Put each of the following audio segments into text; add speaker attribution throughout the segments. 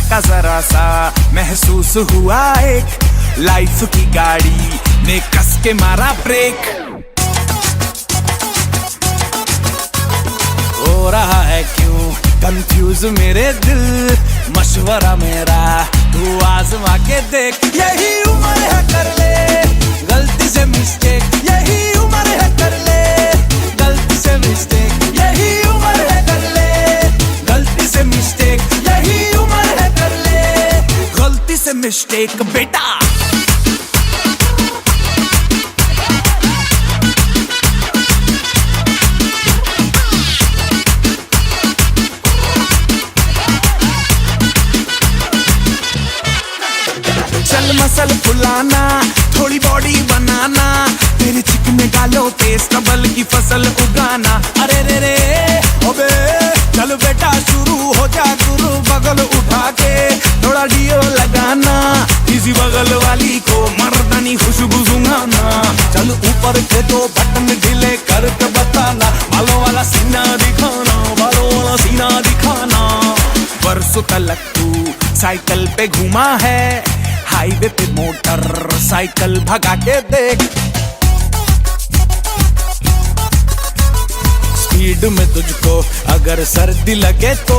Speaker 1: झटका जरा सा महसूस हुआ एक, लाइफ की गाड़ी ने कस के मारा ब्रेक। हो रहा है क्यों कंफ्यूज मेरे दिल, मशवरा मेरा तू आजमा के देख। यही उम्र है कर ले गलती से मिस्टेक, यही उम्र है कर ले गलती से मिस्टेक, यही उम्र है कर ले गलती से मिस्टेक, यही उम्र है कर ले गलती से मिस्टेक बेटा। चल मसल फुलाना, थोड़ी बॉडी बनाना, तेरे चिकने गालों पे स्टबल की फसल उगाना। अरे रे रे अबे चल बेटा शुरू हो जा गुरु, बगल उठा के थोड़ा डियो लगाना, किसी बगल वाली को मर्दानी खुशबू सुंघाना। चल ऊपर के दो बटन ढीले करके बताना, बालों वाला सीना दिखाना, बालों वाला सीना दिखाना। परसों तलक तू साइकिल पे घूमा है, हाईवे पे मोटर साइकिल भगा के देख। स्पीड में तुझको अगर सर्दी लगे तो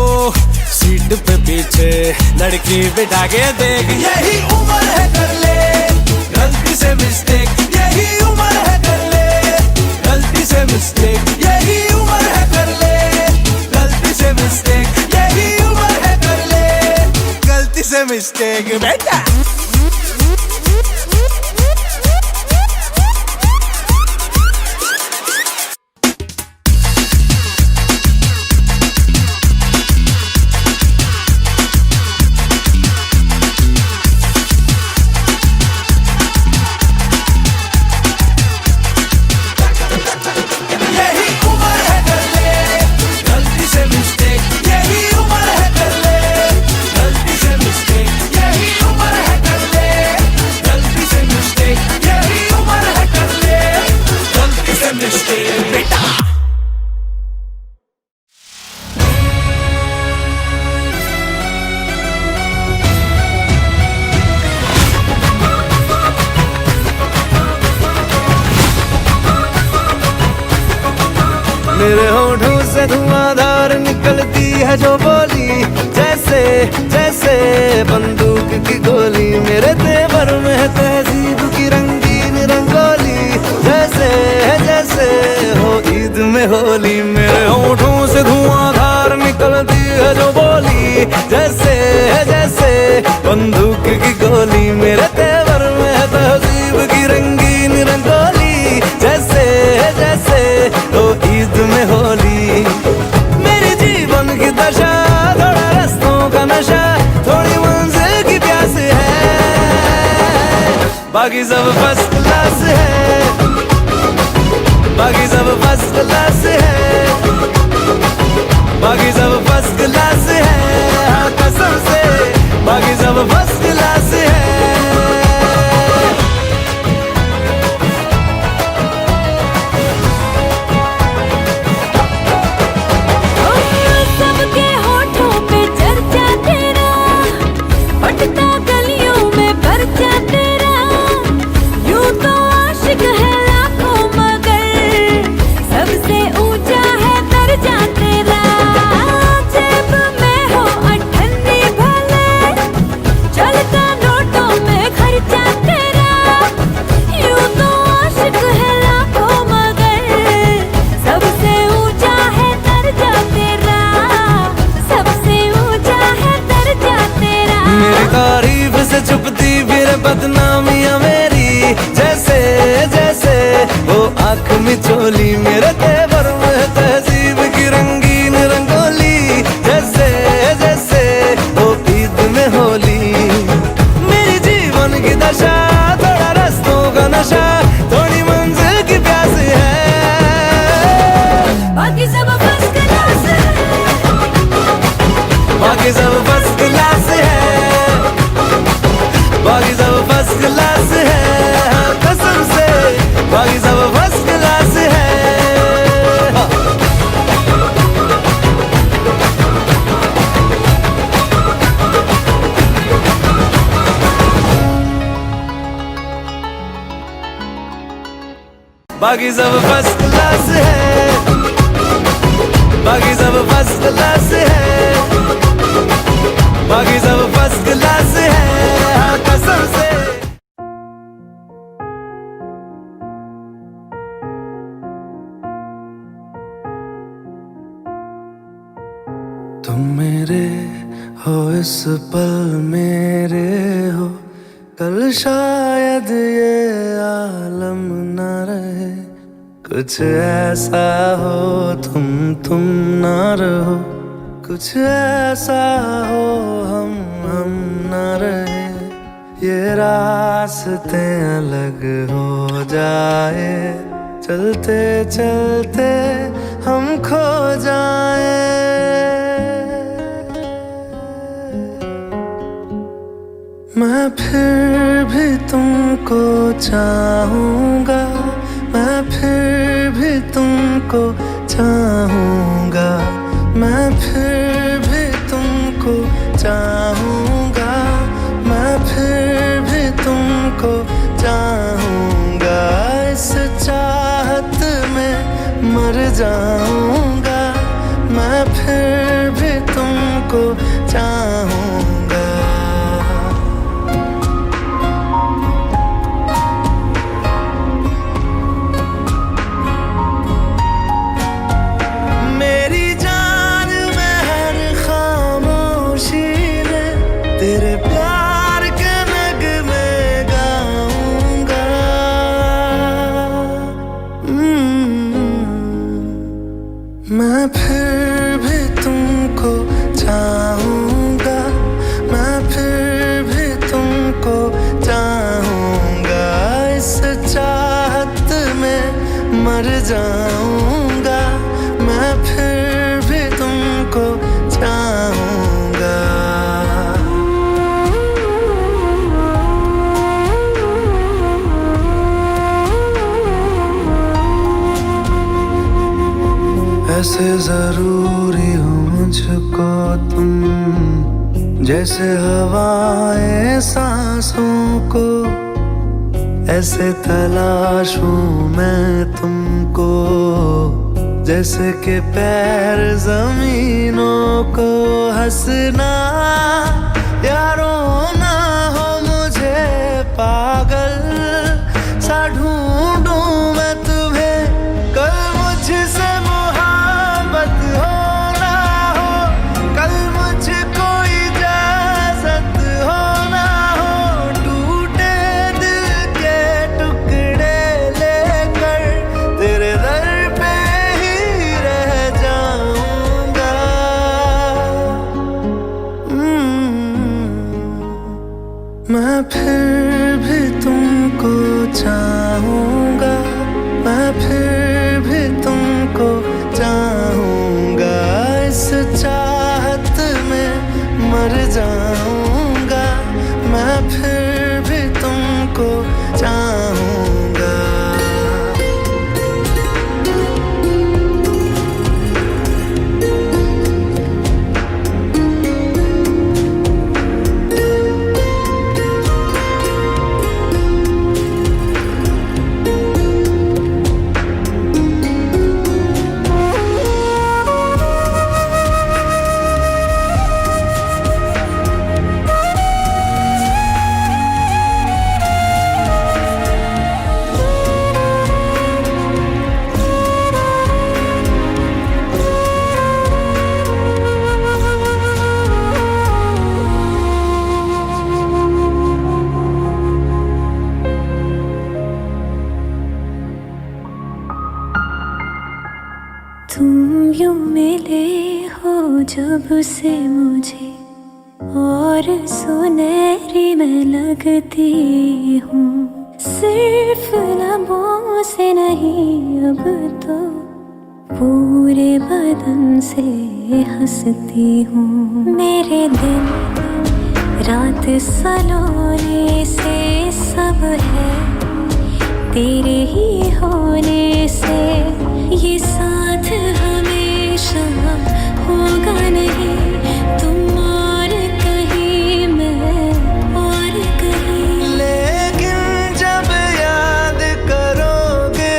Speaker 1: सीट पे पीछे लड़की बिठा के देख। यही उम्र है कर ले गलती से मिस्टेक, यही उम्र है कर ले गलती से मिस्टेक, यही उम्र है कर ले गलती से मिस्टेक, यही उम्र है कर ले गलती से मिस्टेक बेटा।
Speaker 2: मेरे होठों से धुआंधार निकलती है जो बोली, जैसे जैसे बंदूक की गोली। मेरे तेवर में है तहजीब की रंगीन रंगोली, जैसे जैसे हो ईद में होली। मेरे होठों से धुआंधार निकलती है जो बोली, जैसे जैसे बंदूक की गोली। मेरे तेवर में है तहजीब की रंगीन रंगोली, जैसे जैसे हो ईद में होली। मेरे जीवन की दशा थोड़ा रस्तों का नशा, थोड़ी मंजिल की प्यास है, बाकी सब फर्स्ट क्लास है, बाकी सब फर्स्ट क्लास है, बाकी सब फर्स्ट क्लास है। हाँ कसम से बाकी सब फर्स्ट क्लास है।
Speaker 3: सबसे ऊंचा है दर्जा तेरा, जेब
Speaker 2: बाकी सब फर्स्ट क्लास है, बाकी सब फर्स्ट क्लास है, बाकी सब फर्स्ट क्लास है, हाँ कसम से। तुम मेरे हो इस पल मेरे हो, कल शायद ये आलम न रहे। कुछ ऐसा हो तुम ना रहो, कुछ ऐसा हो हम ना रहे। ये रास्ते अलग हो जाए, चलते चलते हम खो जाए। मैं फिर भी तुमको चाहूँगा, मैं फिर भी तुमको चाहूँगा, मैं फिर भी तुमको चाहूँगा, मैं फिर भी तुमको चाहूँगा। इस चाहत में मर जाऊँगा, मैं फिर भी तुमको चाहूँगा। तेरे प्यार के नगमे गाऊंगा। मैं फिर भी तुमको चाहूँगा, मैं फिर भी तुमको चाहूँगा। इस चाहत में मर जाऊँगा, मैं फिर भी तुमको चाहूँगा। ऐसे जरूरी हो मुझको तुम, जैसे हवाएं सांसों को। ऐसे तलाशूं मैं तुमको, जैसे कि पैर जमीनों को। हंसना या रोना हो मुझे पागल सा ढूंढूं मैं तुम्हें। कल मुझसे मैं फिर भी तुमको चाहूँगा, मैं फिर भी तुमको चाहूँगा। इस चाहत में मर जाऊँगा, मैं फिर भी तुमको चाहूँगा।
Speaker 3: तुम यूं मिले हो जब से मुझे, और सुनहरी मैं लगती हूँ। सिर्फ लबों से नहीं अब तो पूरे बदन से हंसती हूँ। मेरे दिन रात सलोने से सब है तेरे ही होने से। ये साथ हमेशा होगा नहीं, तुम और कहीं मैं और कहीं।
Speaker 2: लेकिन जब याद करोगे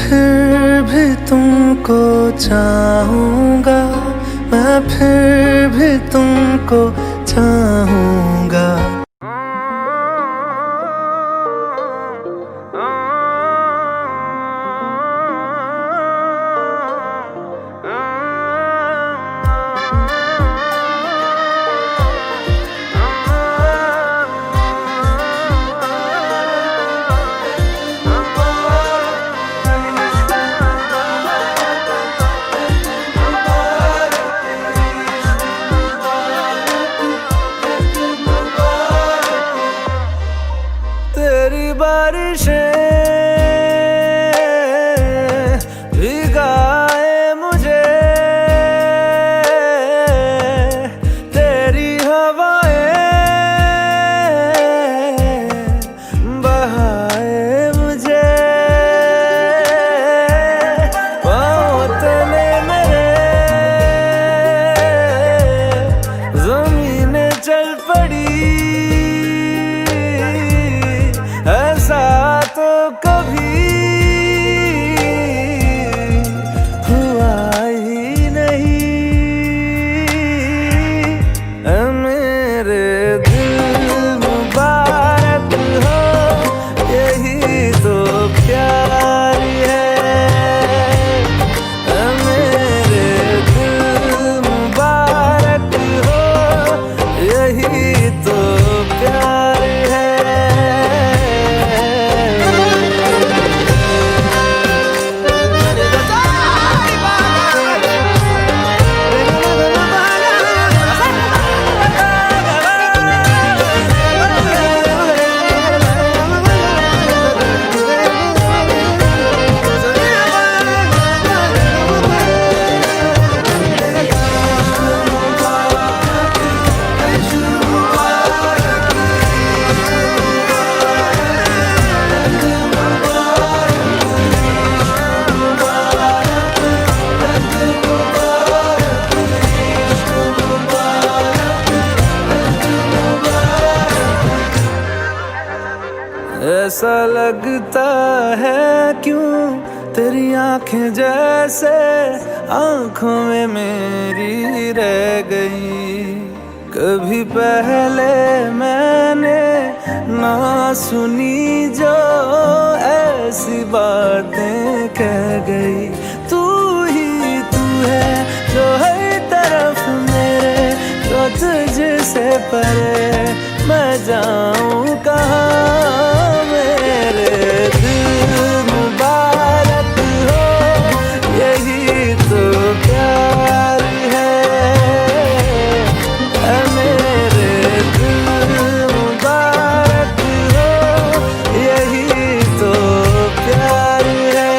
Speaker 2: फिर भी तुमको चाहूंगा, मैं फिर भी तुमको चाहूंगा। तेरी बारिशें भिगाए मुझे, तेरी हवाएं बहाए मुझे, पाँव तले मेरे ज़मीनें चल पड़ी, ऐसा तो कभी हुआ ही नहीं। ऐ मेरे दिल मुबारक हो, यही तो प्यार है। ऐ मेरे दिल मुबारक हो, यही तो प्यार है। ऐसा लगता है क्यों तेरी आंखें जैसे आंखों में मेरी रह गई। कभी पहले मैंने ना सुनी जो ऐसी बातें कह गई। तू ही तू है जो हर तरफ मेरे, तो तुझसे परे मैं जाऊं कहाँ। मेरे दिल मुबारक हो, यही तो प्यार है। ऐ मेरे दिल मुबारक हो, यही तो प्यार है।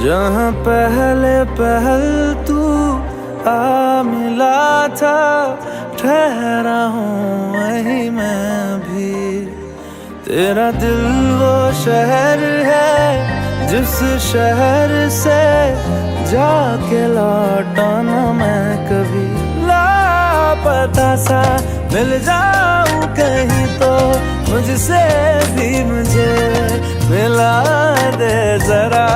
Speaker 2: जहाँ पहले पहल तू आ मिला था, ठहरा हूँ वहीं मैं भी। तेरा दिल वो शहर है जिस शहर से जाके लौटा ना मैं कभी। लापता सा मिल जाऊं कहीं तो मुझसे भी मुझे मिला दे जरा।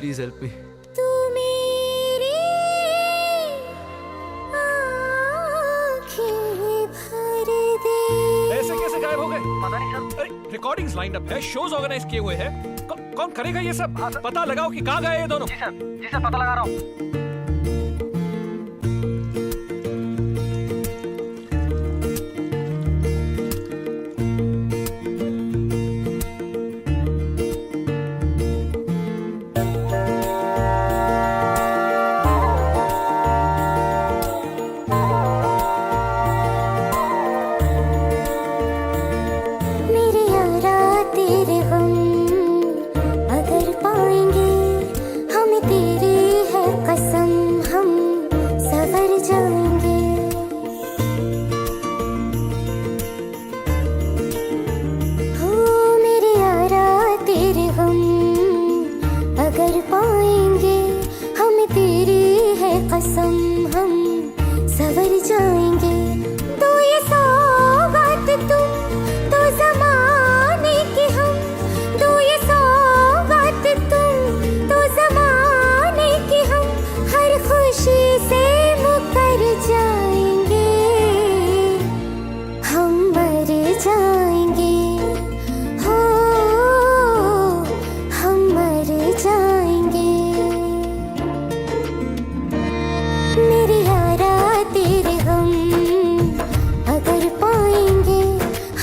Speaker 2: Please help me.
Speaker 3: तू मेरी आँखें भर दे।
Speaker 4: ऐसे कैसे गायब हो गए? पता नहीं सर। अरे रिकॉर्डिंग्स लाइंड अप है, शोज ऑर्गेनाइज किए हुए हैं। कौन करेगा ये सब? पता लगाओ कि कहाँ गए ये दोनों।
Speaker 5: जी सर पता लगा रहा हूँ।
Speaker 3: मेरे यारा तेरे गम अगर पाएंगे, हमें तेरी है कसम, हम सवर जाएंगे। हो मेरे यारा तेरे गम अगर पाएंगे, हमें तेरी है कसम, हम सवर जाएंगे। तो ये सौगात तुम तो ज़माने की, हम तो ये सौगात तुम तो ज़माने की, हम हर खुशी से मुकर जाएंगे, हम मर जाएंगे। हो हम मर जाएंगे। मेरे यारा तेरे गम अगर पाएंगे,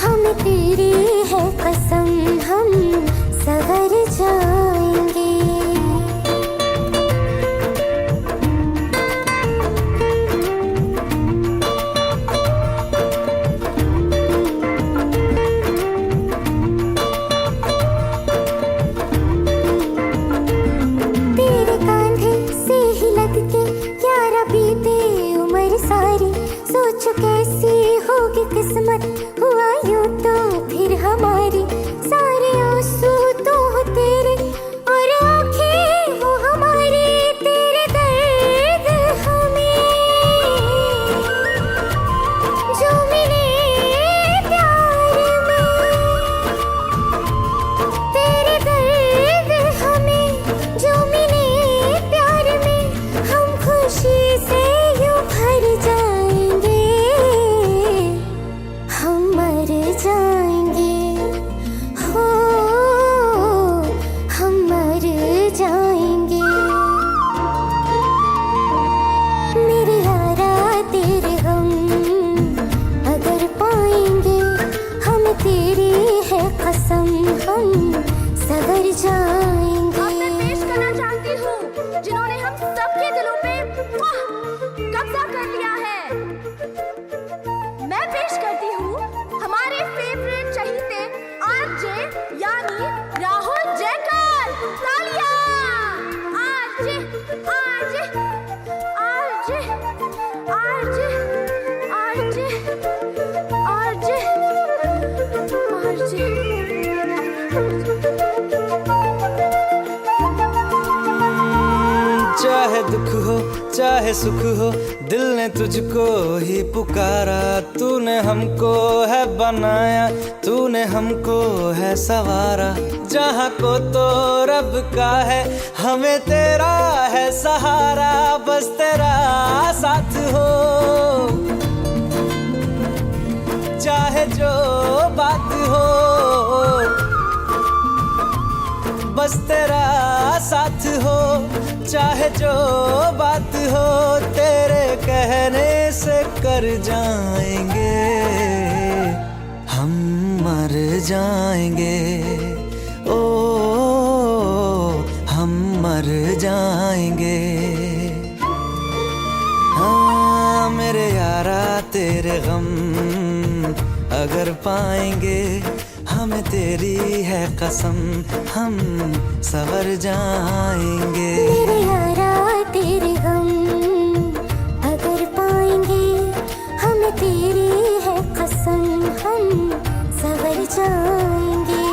Speaker 3: हमें तेरी है कसम, हम सवर जाएंगे। तेरे कांधे से ही लग के यारा बीते उम्र सारी, सोचो कैसी होगी किस्मत, हुआ यूं तो फिर हमारी। सारे आंसू तो हो तेरे और आंखें हो हमारी, तेरे दर्द हमें जो मिले प्यार में, तेरे दर्द हमें जो मिले प्यार में, हम खुशी से यूं भर जाएंगे, हम मर जाएंगे। हो हम मर जाएंगे। मेरे यारा तेरे गम अगर पाएंगे, हमें तेरी है कसम, हम सवर जाएंगे।
Speaker 6: अब मैं पेश करना चाहती हूँ जिन्होंने हम सबके दिलों पे कब्जा कर लिया है। मैं पेश करती हूँ हमारे फेवरेट चहीते आरजे यानी राहुल जयकर। तालियां। RJ RJ RJ RJ RJ RJ RJ.
Speaker 2: चाहे दुख हो चाहे सुख हो, दिल ने तुझको ही पुकारा। तूने हमको है बनाया, तूने हमको है सवारा। जहाँ को तो रब का है, हमें तेरा है सहारा। बस तेरा साथ हो, चाहे जो बात हो, बस तेरा साथ हो, चाहे जो बात हो। तेरे कहने से कर जाएंगे, हम मर जाएंगे। ओ हम मर जाएंगे। हाँ मेरे यारा तेरे गम अगर पाएंगे, हमें तेरी है कसम, हम सवर जाएंगे।
Speaker 3: मेरे यारा तेरे गम अगर पाएंगे, हमें तेरी है कसम, हम सवर जाएंगे।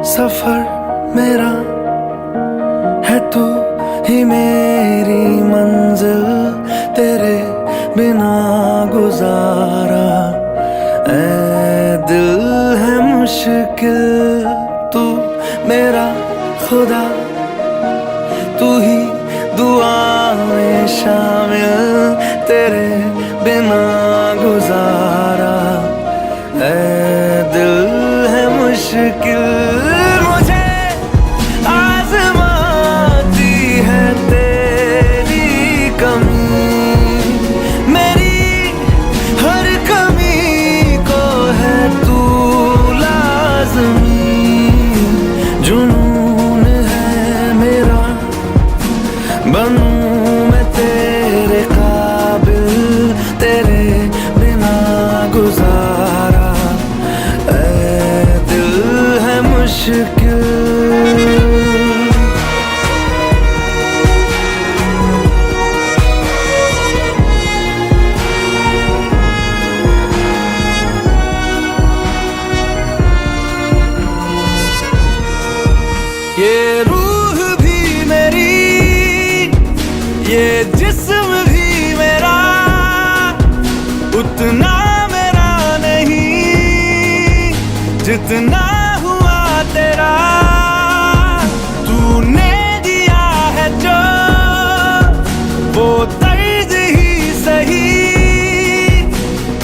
Speaker 2: सफर मेरा है तू ही मेरी मंजिल, तेरे बिना गुजारा ऐ दिल है मुश्किल। तू मेरा खुदा, तू ही दुआ में शामिल, तेरे बिना गुजारा ऐ दिल है मुश्किल। मुझे आज़माती है तेरी कमी, मेरी हर कमी को है तू लाज़मी। जुनून है मेरा, बनूं मैं तेरे काबिल, तेरे बिना गुजारा ऐ दिल है मुश्किल। ये रूह भी मेरी, ये जिस्म भी मेरा, उतना मेरा नहीं जितना हुआ तेरा। तूने दिया है जो वो दर्द ही सही,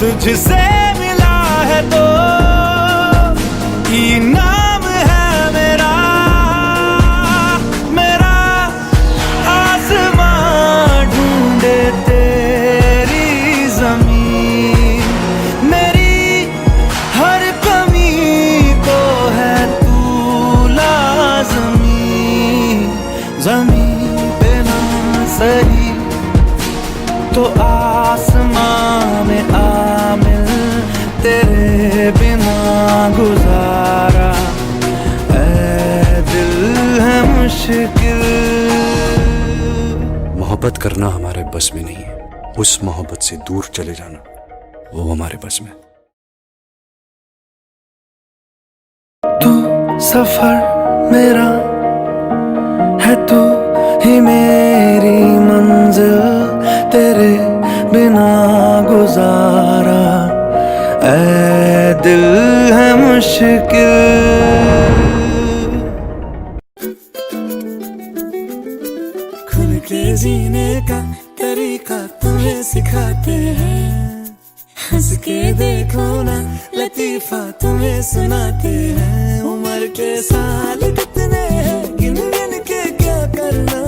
Speaker 2: तुझसे मिला है तो इनाम है मेरा। मेरा आसमां ढूंढे तेरी ज़मीन, मेरी हर कमी को है तू लाज़मी। ज़मीन पे ना सही तो आसमां में आमिल, तेरे बिना गुजारा ऐ दिल है मुश्किल।
Speaker 7: मोहब्बत करना हमारे बस में नहीं है, उस मोहब्बत से दूर चले जाना वो हमारे बस में।
Speaker 2: तू सफर मेरा है, तू ही मेरी मंजिल, तेरे बिना गुजारा ऐ दिल है मुश्किल। खुल के जीने का तरीका तुम्हें सिखाते हैं, हंस के देखो ना लतीफा तुम्हें सुनाते हैं। उम्र के साल कितने हैं, गिन गिन के क्या करना,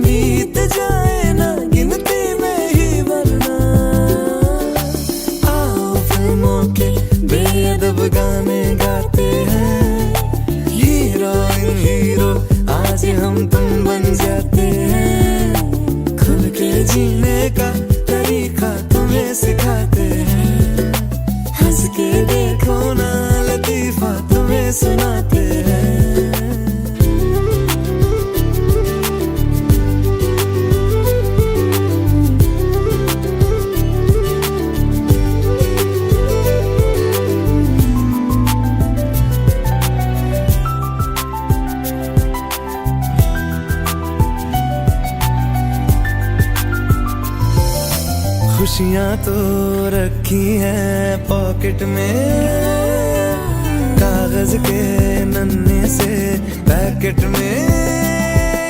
Speaker 2: बीत जाए ना गिनती में ही वरना। आओ फिल्मों के बेअदब गाने गाते हैं, हीरोइन हीरो आज हम तुम बन जाते हैं। खुल के जीने का तरीका तुम्हें सिखाते हैं, हंस के देखो ना लतीफा तुम्हें सुनाते हैं। खुशियाँ तो रखी हैं पॉकेट में, कागज के नन्हे से पैकेट में।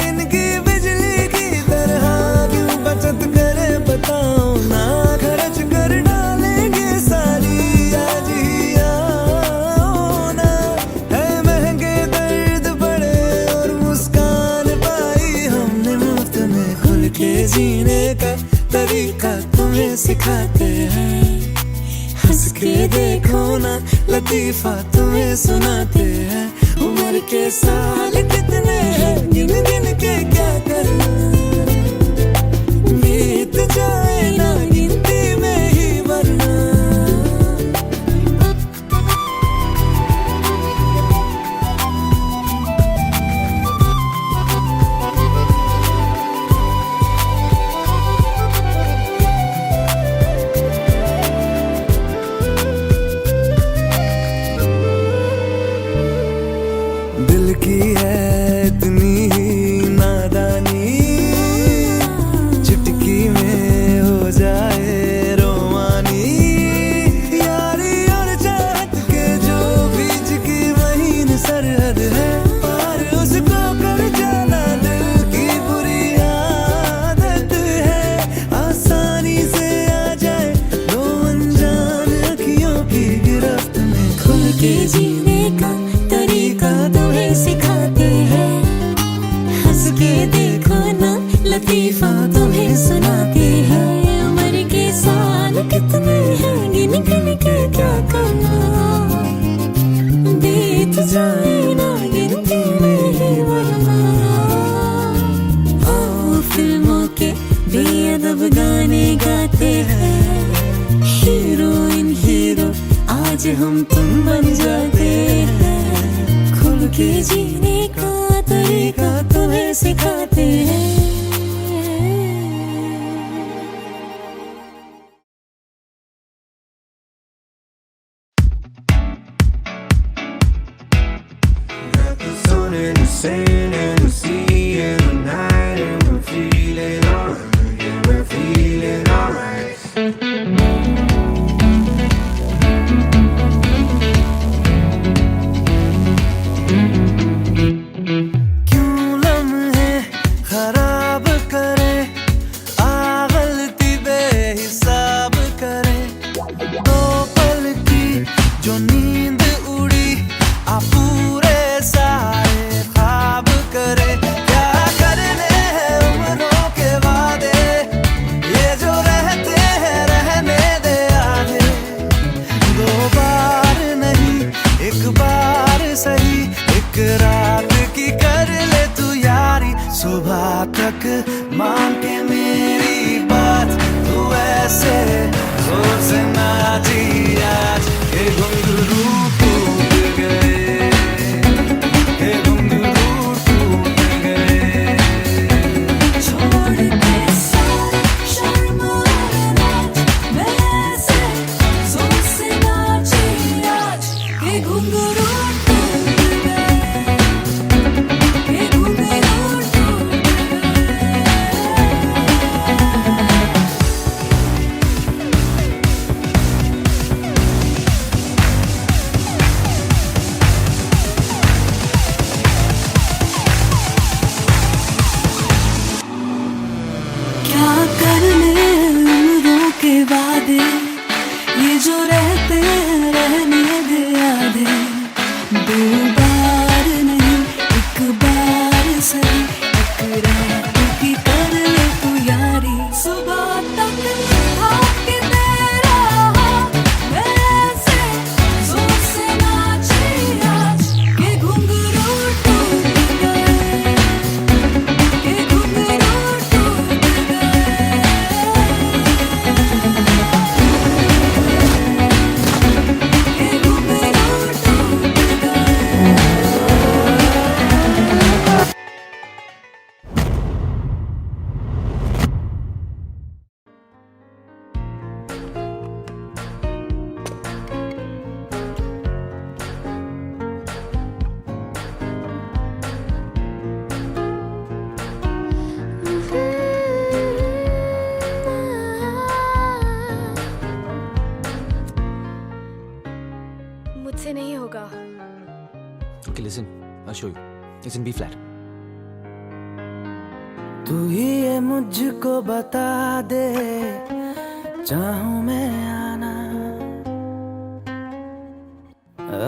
Speaker 2: इनकी बिजली की तरह क्यों बचत करे बताओ ना, खर्च कर डालेंगे सारी आज ही आओ ना। है महंगे दर्द बड़े और मुस्कान पाई हमने मुफ्त में, खुल के जीने का तरीका तुम्हें सिखाते हैं, हंस के देखो ना लतीफा तुम्हें सुनाते हैं। उम्र के साल कितने हैं, गिन गिन के क्या करना, बीत जाए ना गिनती में ही वरना।
Speaker 8: के जीने का तरीका तुम्हें सिखाते हैं। हंस के देखो ना लतीफा तुम्हें सुनाते हैं। उम्र के साल कितने हैं गिन गिन के क्या करना, बीत जाए ना गिनती नहीं वरना। आओ फिल्मों के बेअदब गाने गाते हैं, हीरोइन हीरो आज हम तुम बन जाते हैं। खुल के जीने का तरीका तुम्हें सिखाते हैं।
Speaker 2: सुबह तक मान के मेरी बात, तू ऐसे जोर से नाची आज के घुंघरू टूट गए, के घुंघरू टूट गए।
Speaker 8: छोड़ के सारे शर्म और लाज, मैं ऐसे जोर से नाची आज के घुंघरू टूट गए, के घुंघरू वादे ये जो रहते हैं रहने दे आधे। दो बार नहीं एक बार सही, एक रात की कर ले तू यारी। सुबह तक भागते रहा मैं ऐसे जोर से नाची आज के घुंघरू टूट गए, के घुंघरू टूट गए।
Speaker 6: मुझसे नहीं होगा।
Speaker 9: Okay, listen, I'll show you. It's in B flat.
Speaker 2: तू ही ये मुझको बता दे, चाहूं मैं आना,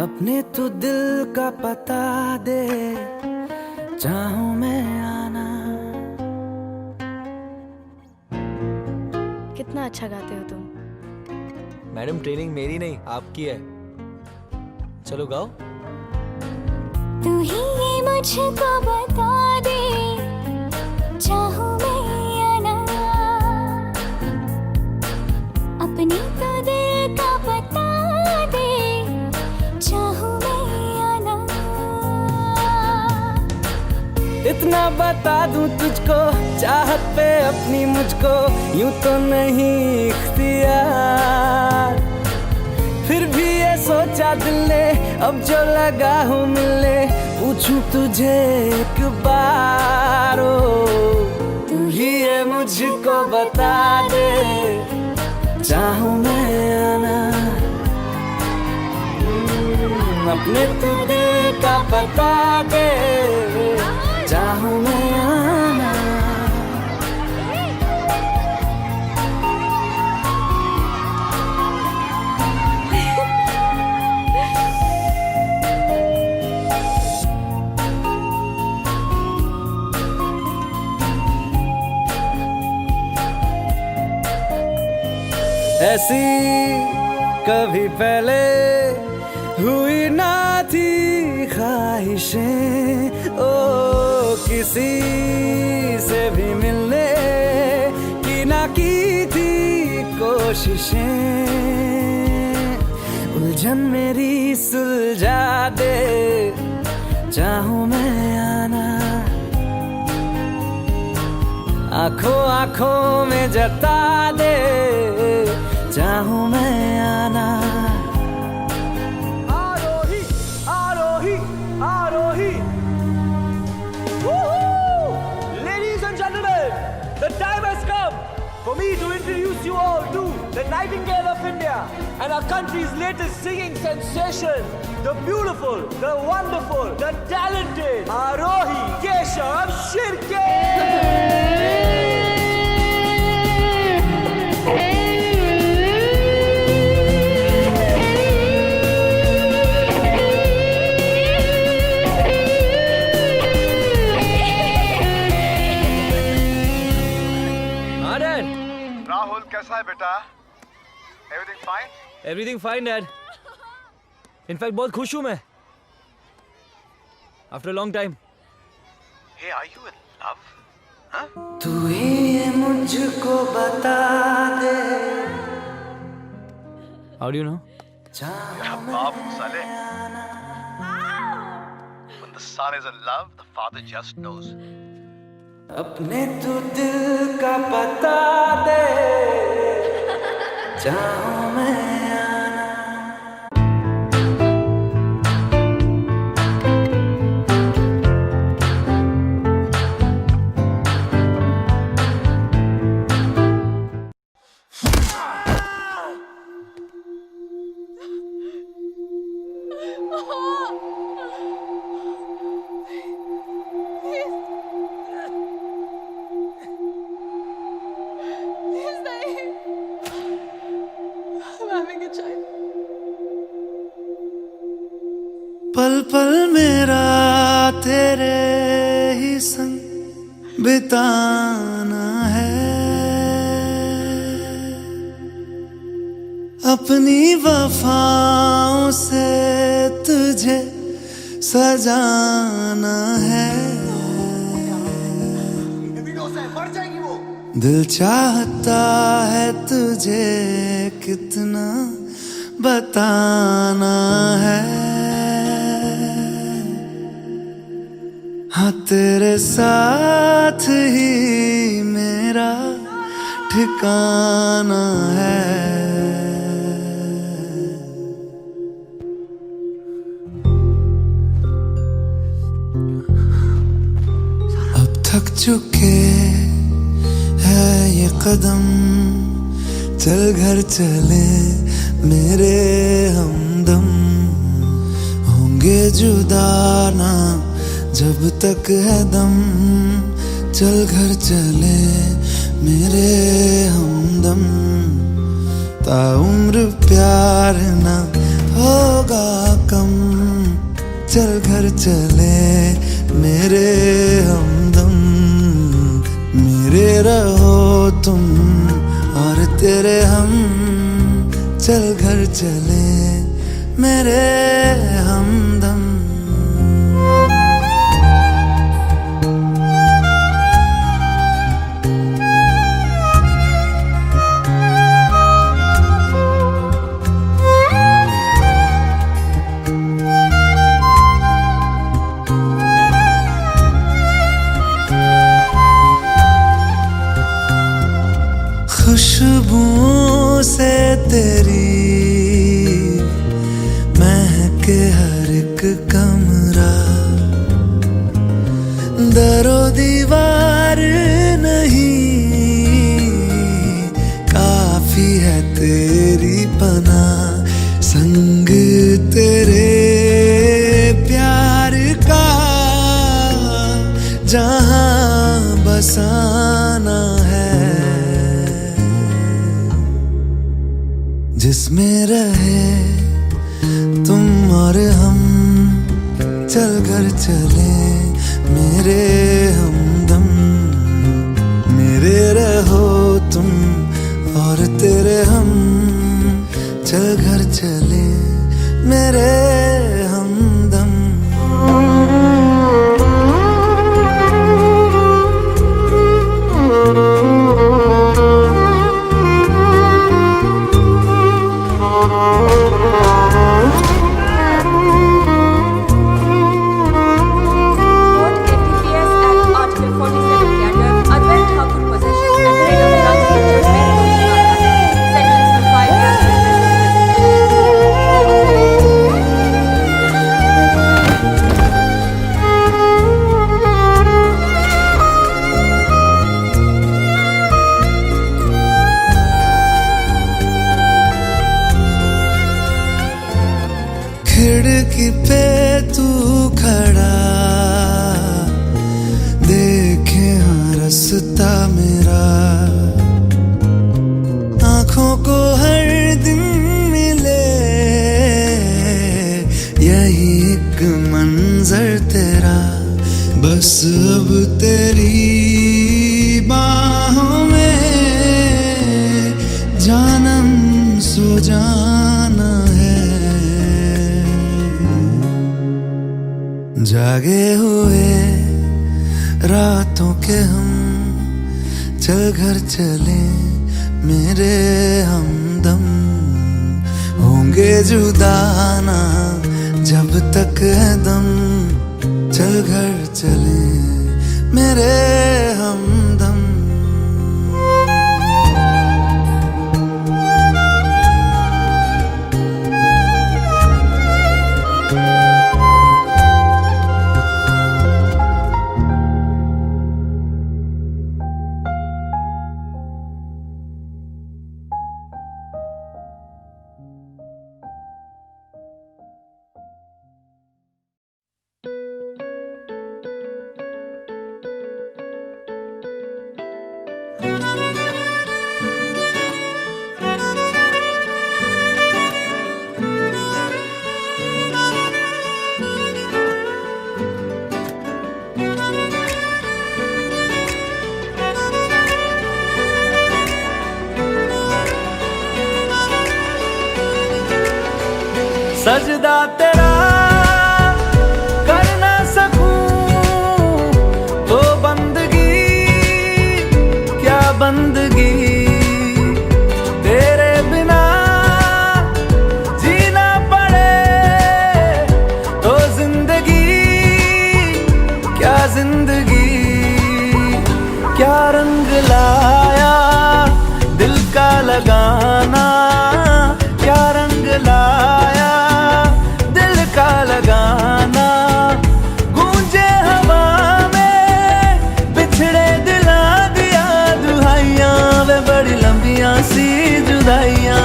Speaker 2: अपने तू दिल का पता दे, चाहूं मैं आना।
Speaker 6: कितना अच्छा गाते हो तुम।
Speaker 9: मैडम ट्रेनिंग मेरी नहीं आपकी है, चलो गाओ।
Speaker 3: तू ही ये मुझको बता दे, चाहूं मैं आना, अपनी तो दिल का बता दे, चाहूं मैं आना।
Speaker 2: इतना बता दूं तुझको, चाहत पे अपनी मुझको यूं तो नहीं इख्तियार। फिर भी ये सोचा दिल ने, अब जो लगा हूँ मिलने, पूछूं तुझे एक बार। तू ही ये मुझको बता दे, चाहूं मैं आना, अपने तू दिल का बता दे, चाहूं मैं आना। जैसी कभी पहले हुई ना थी ख्वाहिशें, ओ किसी से भी मिलने की ना की थी कोशिशें। उलझन मेरी सुलझा दे, चाहूं मैं आना, आंखों आंखों में जता दे, चाहूं मैं आना। आरोही आरोही आरोही।
Speaker 9: Ladies and gentlemen, the time has come for me to introduce you all to the Nightingale of India and our country's latest singing sensation, the beautiful, the wonderful, the talented Arohi Keshav Shirke.
Speaker 10: Rahul कैसा है बेटा? Everything fine?
Speaker 9: Everything fine dad. In fact बहुत खुश हूं मैं, after long time.
Speaker 10: Hey are you in love?
Speaker 2: तू ही ये मुझको बता दे।
Speaker 9: How do you know?
Speaker 10: बाप साले। When the son is in love, the father just knows.
Speaker 2: अपने तू दिल का पता दे, चाहूं मैं आना। पल पल मेरा तेरे ही संग बिताना है, अपनी वफाओं से तुझे सजाना है। दिल चाहता है तुझे कितना बताना है, हाँ तेरे साथ ही मेरा ठिकाना है। अब थक चुके हैं ये कदम, चल घर चले मेरे हमदम, होंगे जुदा ना जब तक है दम, चल घर चले मेरे हमदम। ताउम्र प्यार ना होगा कम, चल घर चले मेरे हमदम। मेरे रहो तुम और तेरे हम, चल घर चले मेरे हमदम। खुशबुओं से तेरी महके हर एक कमरा, दरो दीवार नहीं काफी है तेरी पनाह, संग तेरे प्यार का जहां बसाना है, जिसमें रहे तुम और हम, चल घर चले मेरे हमदम। मेरे रहो तुम और तेरे हम, चल घर चले मेरे हमदम। खिड़की पे तू खड़ा देखे हाँ रास्ता मेरा, आंखों को हर दिन मिले यही एक मंजर तेरा। बस अब तेरी बाहों में जानम सो जाना है। जागे हुए रातों के हम चल घर चले मेरे हमदम। होंगे जुदा ना जब तक है दम, चल घर चले मेरे हमदम। सजदा तेरा कर ना सकूं तो बंदगी क्या बंदगी, तेरे बिना जीना पड़े तो जिंदगी क्या जिंदगी। क्या रंग लाया दिल का लगाना, क्या रंग लाया का लगाना। गूंजे हवा में बिछड़े दिला दिया दुहाइयां, वे बड़ी लंबियां सी जुदाइयां।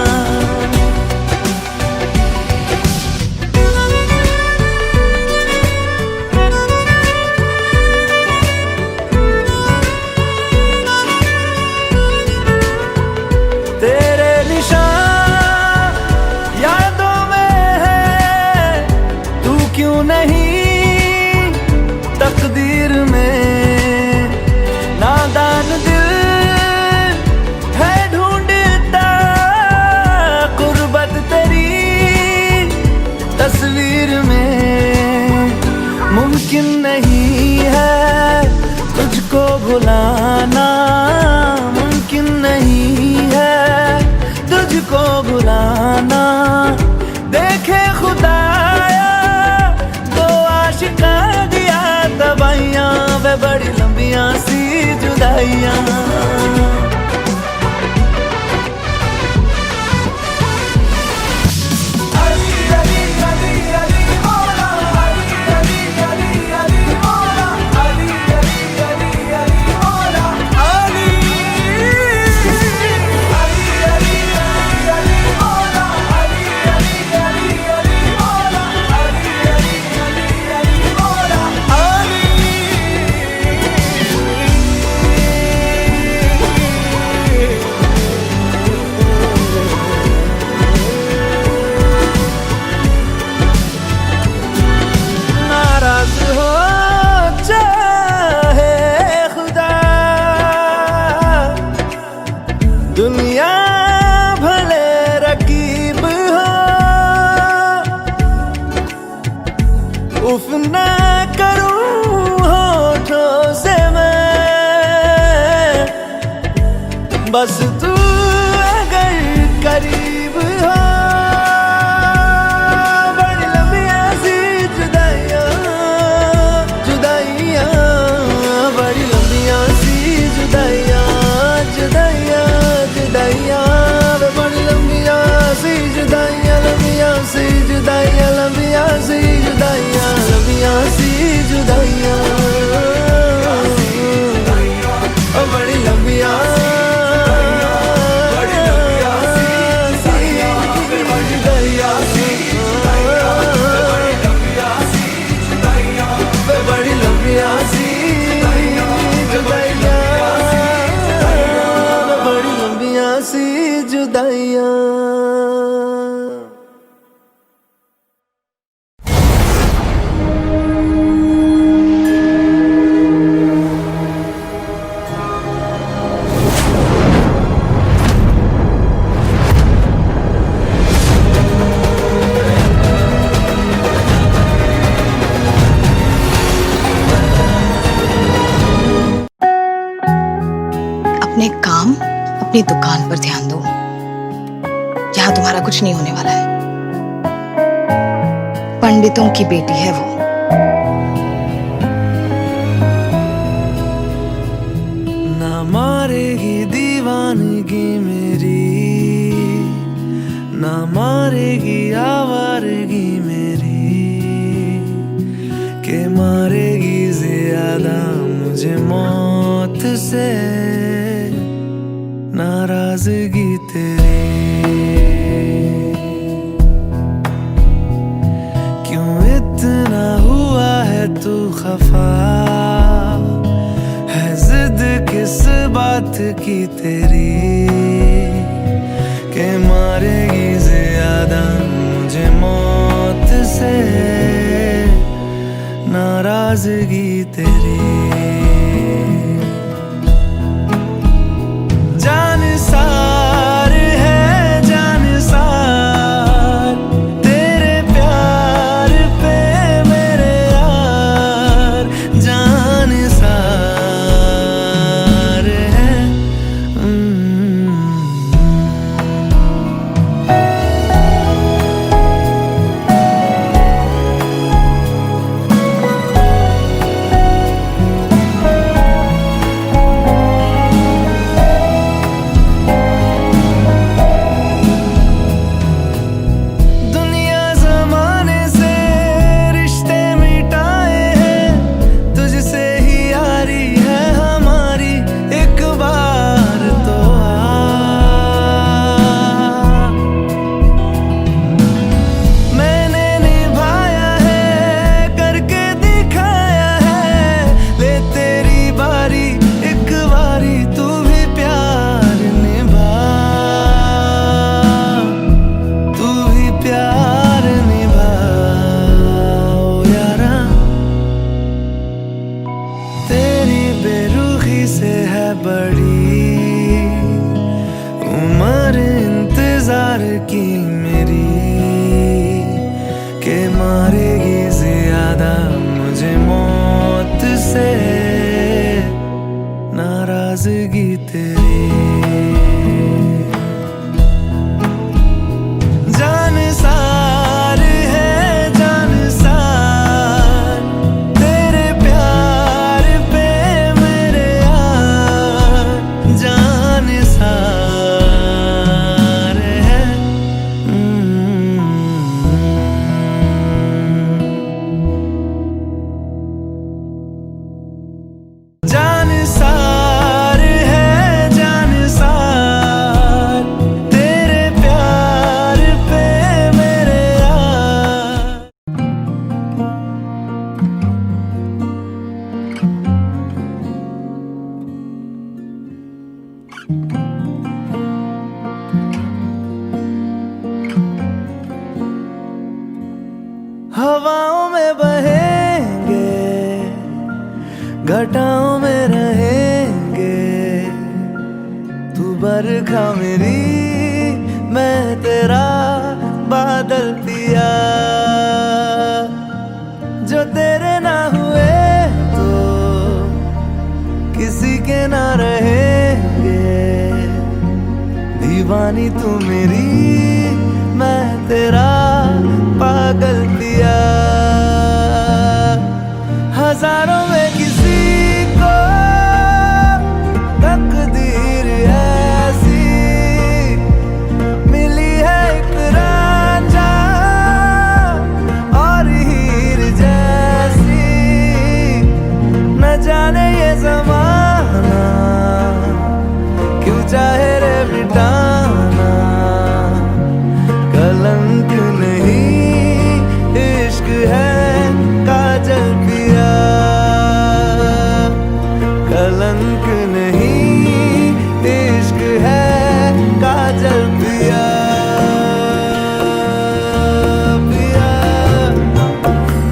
Speaker 2: तेरे निशान यादों क्यों नहीं तकदीर में, नादान दिल है ढूंढता कुर्बत तेरी तस्वीर में। मुमकिन नहीं है तुझको भुलाना, मुमकिन नहीं है तुझको भुलाना। देखे खुदाया आशिका दिया दवाइयां, वे बड़ी लंबियां सी जुदाइयां। बस तू अगर करीब हो, बड़ी लंबी ऐसी जुदाइयाँ जुदाइयाँ, बड़ी लंबी ऐसी जुदाइयाँ जुदाइयाँ जुदाइयाँ, बड़ी लंबी ऐसी जुदाइयाँ, लंबी ऐसी जुदाइयाँ, लंबी ऐसी जुदाइयाँ, लंबी ऐसी जुदाइयाँ, बड़ी लंबी जुदाइयाँ।
Speaker 6: अपने काम, अपनी दुकान पर ध्यान दो। यहाँ तुम्हारा कुछ नहीं होने वाला है। पंडितों की बेटी है वो।
Speaker 2: ना मारेगी दीवानगी मेरी, ना मारेगी आवारगी मेरी, के मारेगी ज्यादा मुझे मौत से नाराजगी तेरी। क्यों इतना हुआ है तू खफा, है जिद किस बात की तेरी, के मारेगी ज्यादा मुझे मौत से नाराजगी तेरी। जान सार है जान सार, तेरे प्यार पे मेरे यार, जान सार है। की मेरी के मारेगी ज्यादा मुझे मौत से नाराजगी तेरी। जान सार है जान सार, तेरे प्यार पे मेरे यार, जान सार है। जान सार है जान सार, तेरे प्यार पे मेरे यार। हवाओं में बहेंगे, घटाओं में रहेंगे, तू बरखा मेरी मैं तेरा बादल पिया। जो तेरे ना हुए तो किसी के ना रहेंगे, दीवानी तू मेरी, मैं तेरा पागल पिया। हजारों में किसी को तकदीर ऐसी मिली है, एक रांझा और हीर जैसी। न जाने ये ज़माना क्यों चाहे रे मिटाना, कलंक नहीं इश्क है काजल पिया। कलंक नहीं इश्क है काजल पिया। पिया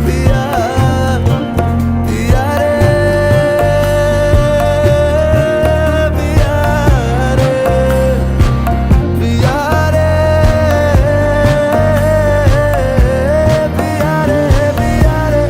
Speaker 2: पिया पिया रे, पिया रे, पिया रे, पिया रे, पिया रे।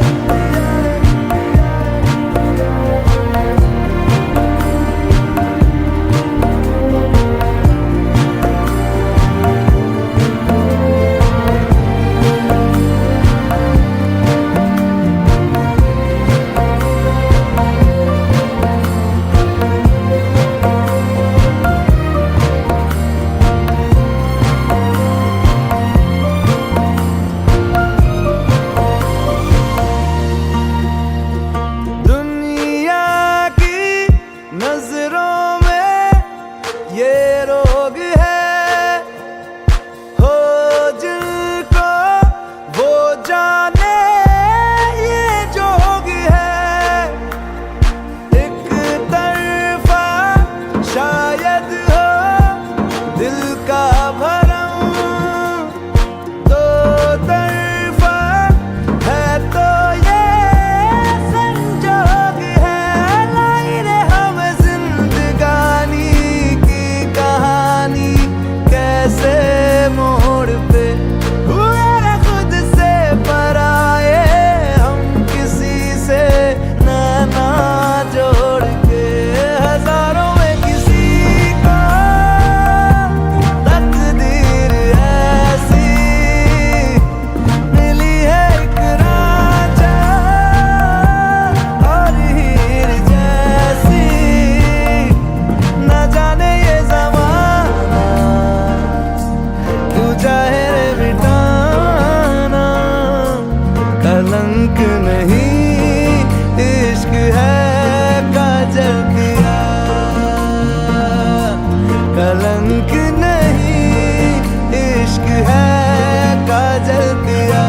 Speaker 2: दुनिया की नजरों में ये रोग है, हो जिनको वो जाने ये जोग है। एक तरफा शायद हो दिल का भरम, दो तरफा है तो ये संजोग है। लाई रे हम जिंदगानी की कहानी, कैसे मोड़ पे हुए रे खुद से पराए, हम किसी से नैना जोड़ के। हजारों में किसी को तकदीर ऐसी मिली है, एक रांझा और हीर जैसी। न जाने ये ज़माना क्यों चाहे रे मिटाना, कलंक नहीं इश्क है काजल पिया। कलंक नहीं इश्क है काजल पिया।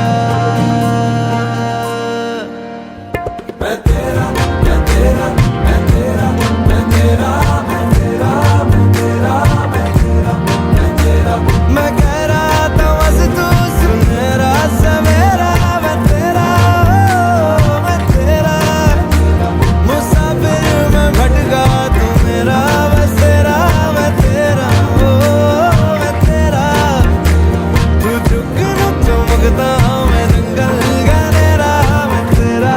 Speaker 2: मैं तेरा, मैं तेरा, मैं तेरा, मैं तेरा, मैं तेरा, मैं तेरा, मैं तेरा, मैं तेरा। मैं कह रहा था बस तू सुन मेरा सवेरा। मैं तेरा, मैं तेरा, मुसाफिर मैं भटका तू मेरा बसेरा। मैं तेरा, मैं तेरा, तू चुक चमकता मैं जंगल गनेरा। मैं तेरा,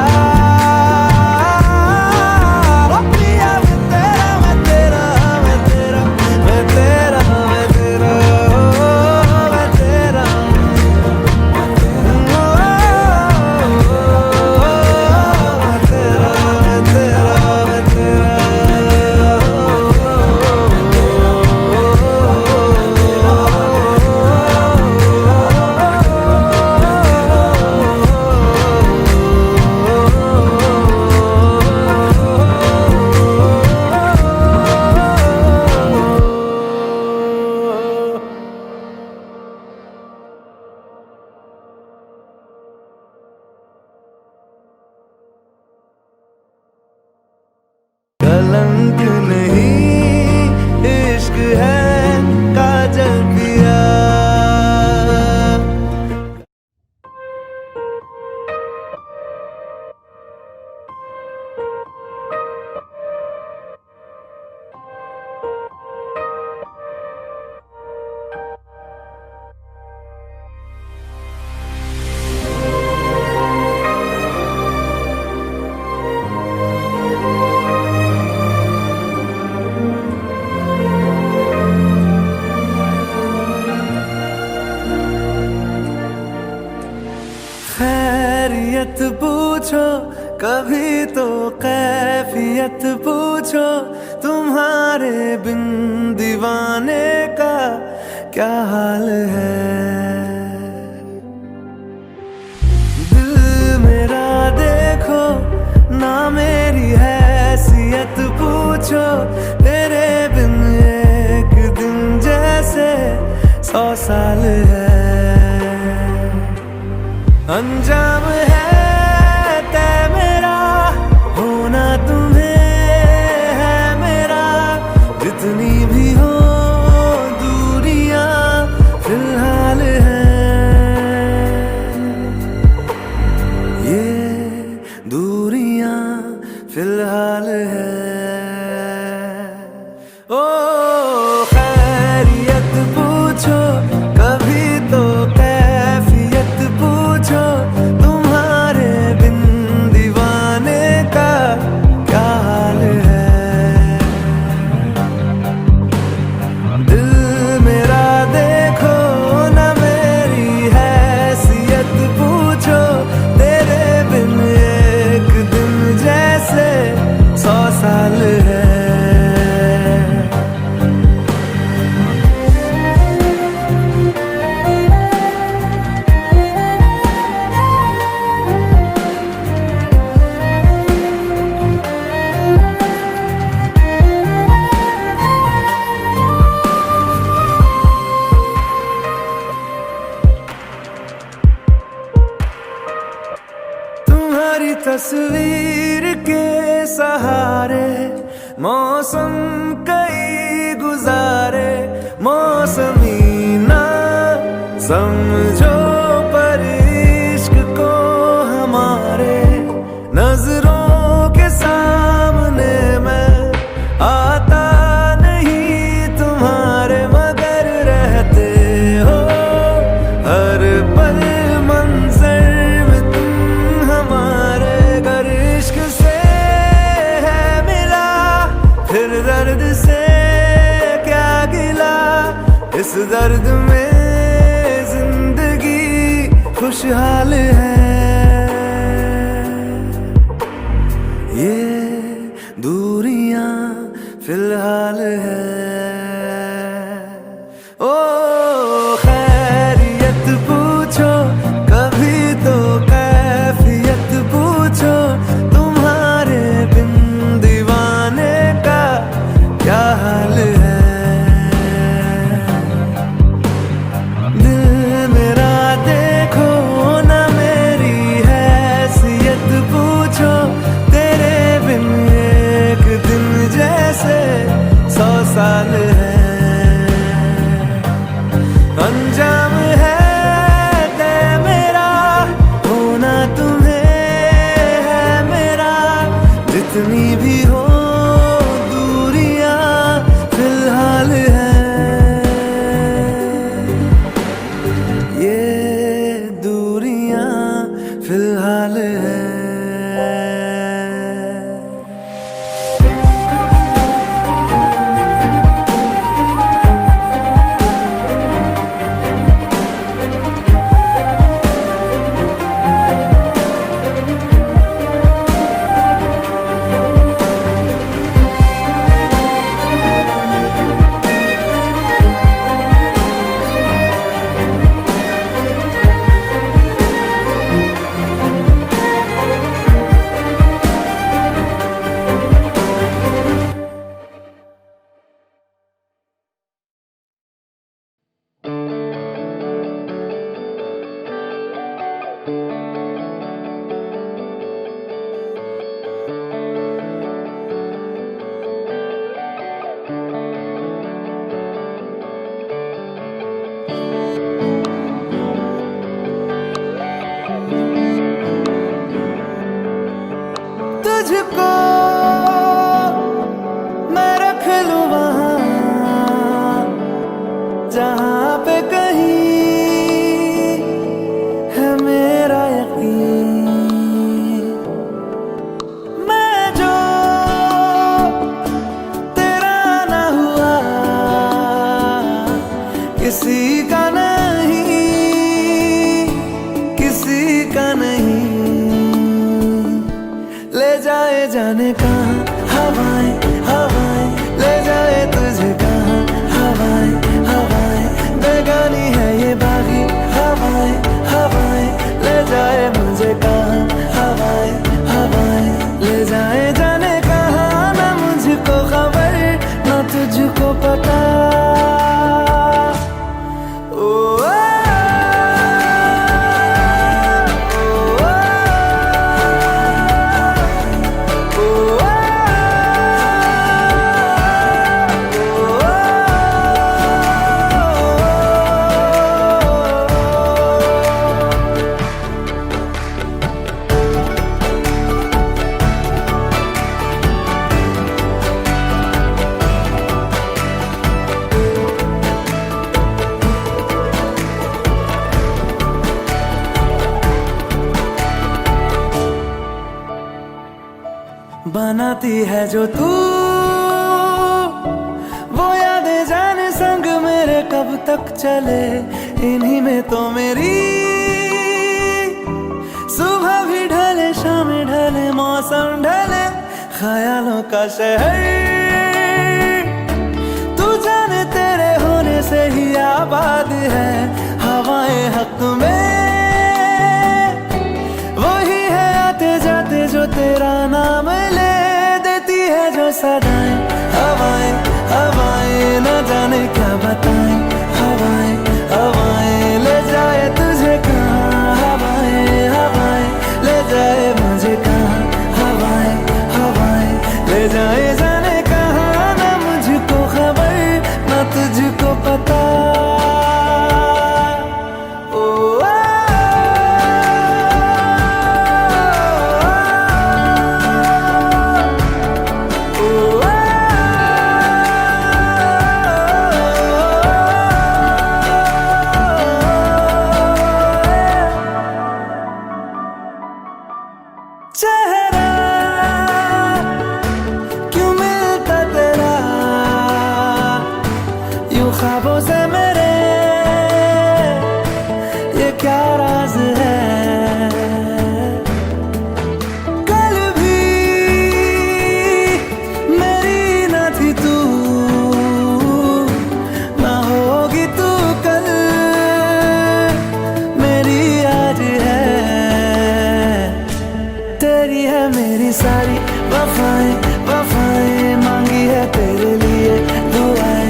Speaker 2: ओ पिया मैं तेरा, मैं तेरा, मैं तेरा, मैं तेरा, मैं तेरा, ओ मैं तेरा, मैं तेरा, मैं तेरा, मैं तेरा। खैरियत पूछो, कभी तो कैफियत पूछो, तुम्हारे बिन दीवाने का क्या हाल है। दिल मेरा देखो ना, मेरी हैसियत पूछो, तेरे बिन एक दिन जैसे 100 साल है। अंजाम है तय मेरा, होना तुम्हें है मेरा, जितनी भी हो दूरियां फिलहाल है। ये दूरियां फिलहाल है। ओ खैरियत पूछो, कभी तो कैफियत पूछो, तुम्हारे बिन दीवाने का क्या हाल है। दिल मेरा देखो ना, मेरी हैसियत पूछो, तेरे बिन एक दिन जैसे 100 साल है। तुम्हारी तस्वीर के सहारे मौसम कई गुजारे, मौसमी ना समझो पर इश्क को हमारे, नजरों के सामने मैं आता नहीं तुम्हारे, मगर रहते हो हर पल मंजर में तुम हमारे। गर इश्क से है मिला फिर दर्द से क्या गिला, इस दर्द में जिंदगी खुशहाल है। ये दूरियां फिलहाल है। ओ खैरियत पूछो, कभी तो कैफियत पूछो, तुम्हारे बिन दीवाने का क्या हाल है। दिल मेरा देखो ना, मेरी हैसियत पूछो, तेरे बिन एक दिन जैसे 100 साल है। अंजाम है तय मेरा, होना तुम्हें है मेरा, जितनी भी हो दूरियां फिलहाल है। ये दूरियां फिलहाल है। तुझको मैं रख लूं वहां जहां पे कहीं है मेरा यकीन। मैं जो तेरा ना हुआ किसी का नहीं, किसी का नहीं। जाने कहाँ हवाएं हवाएं ले जाए तुझे कहाँ हवाएं हवाएं बेगानी है ये बागी हवाएं हवाएं ले जाए मुझे कहाँ हवाएं हवाएं ले जाए जाने कहाँ ना मुझको खबर ना तुझको पता बनाती है जो तू वो यादें जाने संग मेरे कब तक चले इन्हीं में तो मेरी सुबह भी ढले शाम ढले मौसम ढले ख्यालों का शहर तू जाने तेरे होने से ही आबाद है हवाएं हक में वही है आते जाते जो तेरा नाम ले देती है जो सदाएं हवाएं हवाएं न जाने क्या बताएं हवाएं हवाएं ले जाए तुझे कहाँ हवाएं हवाएं ले जाए मुझे कहाँ हवाएं हवाएं ले जाए जाने कहाँ ना मुझको खबर ना तुझको पता ख्वाबों से मेरे ये क्या राज है कल भी मेरी न थी तू ना होगी तू कल मेरी आज है तेरी है मेरी सारी वफाएं वफाएं मांगी है तेरे लिए दुआएं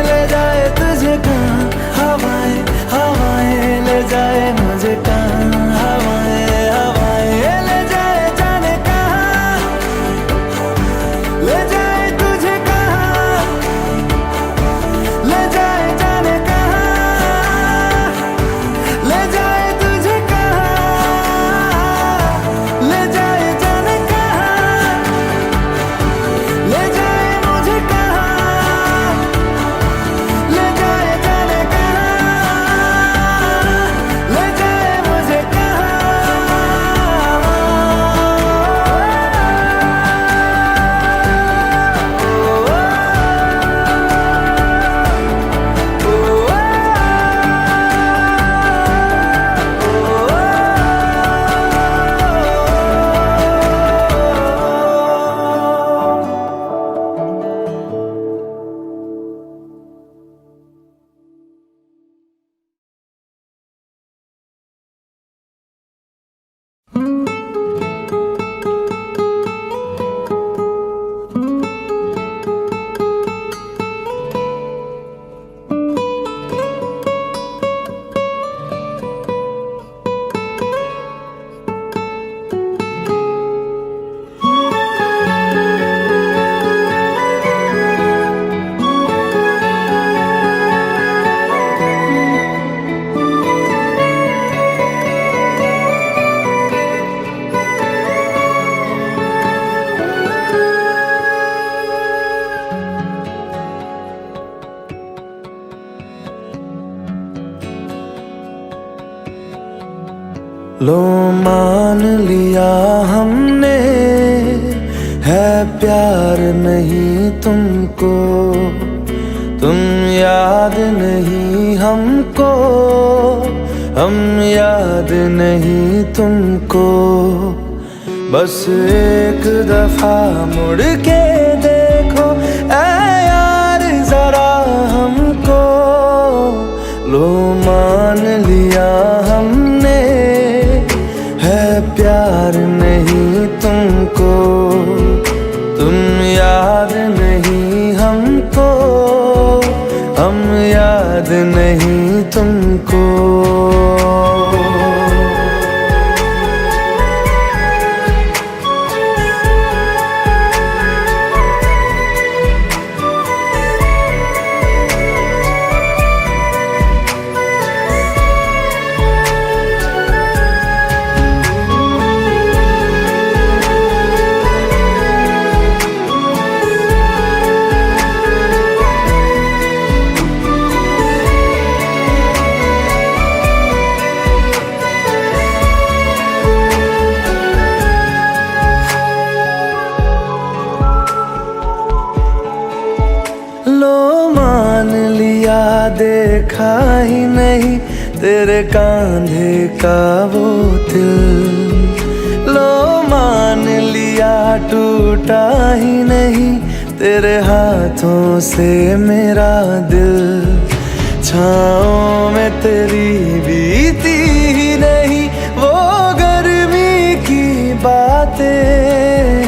Speaker 2: ले जाए तुझे कहाँ हवाएं हवाएं ले जाए मुझे कहाँ हवाएं हवाएं ले जाए जाने कहाँ ले जाए तुझे कहाँ ले जाए जाने कहाँ ले जाए तुझे कहाँ ले जाए जाने कहाँ ले जाए मुझे कहाँ ले जाए जाने कहाँ ले जाए मुझे कहाँ लो मान लिया हमने है प्यार नहीं तुमको तुम याद नहीं हमको हम याद नहीं तुमको बस एक दफा मुड़ के देखो ऐ यार जरा हमको, लो मान लिया हमने है प्यार नहीं तुमको, तुम याद नहीं हमको, हम याद नहीं तुमको। देखा ही नहीं तेरे कांधे का वो दिल, लो मान लिया टूटा ही नहीं तेरे हाथों से मेरा दिल, छाँव में तेरी बीती ही नहीं वो गर्मी की बातें,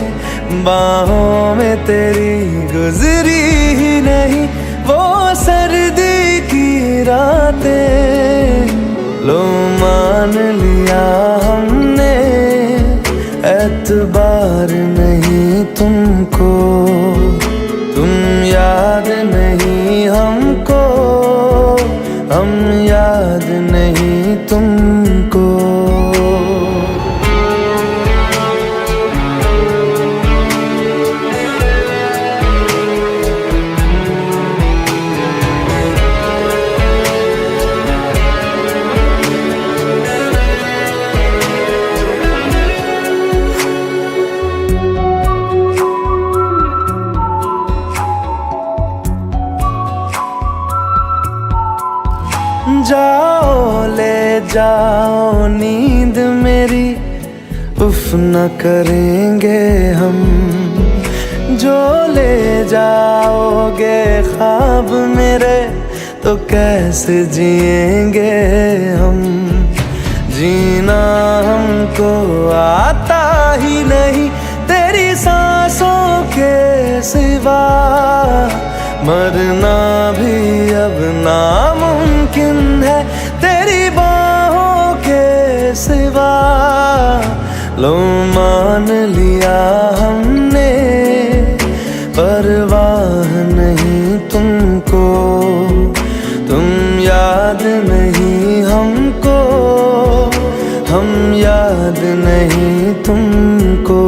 Speaker 2: बाहों में तेरी गुजरी ही नहीं वो सर्दी की रातें, लो मान लिया हमने एतबार नहीं तुमको, तुम याद नहीं हमको, हम याद नहीं तुमको। जाओ ले जाओ नींद मेरी, उफ न करेंगे हम, जो ले जाओगे ख्वाब मेरे तो कैसे जिएंगे हम, जीना हमको आता ही नहीं तेरी सांसों के सिवा, मरना भी अब नामुमकिन है तेरी बाहों के सिवा, लो मान लिया हमने परवाह नहीं तुमको, तुम याद नहीं हमको, हम याद नहीं तुमको।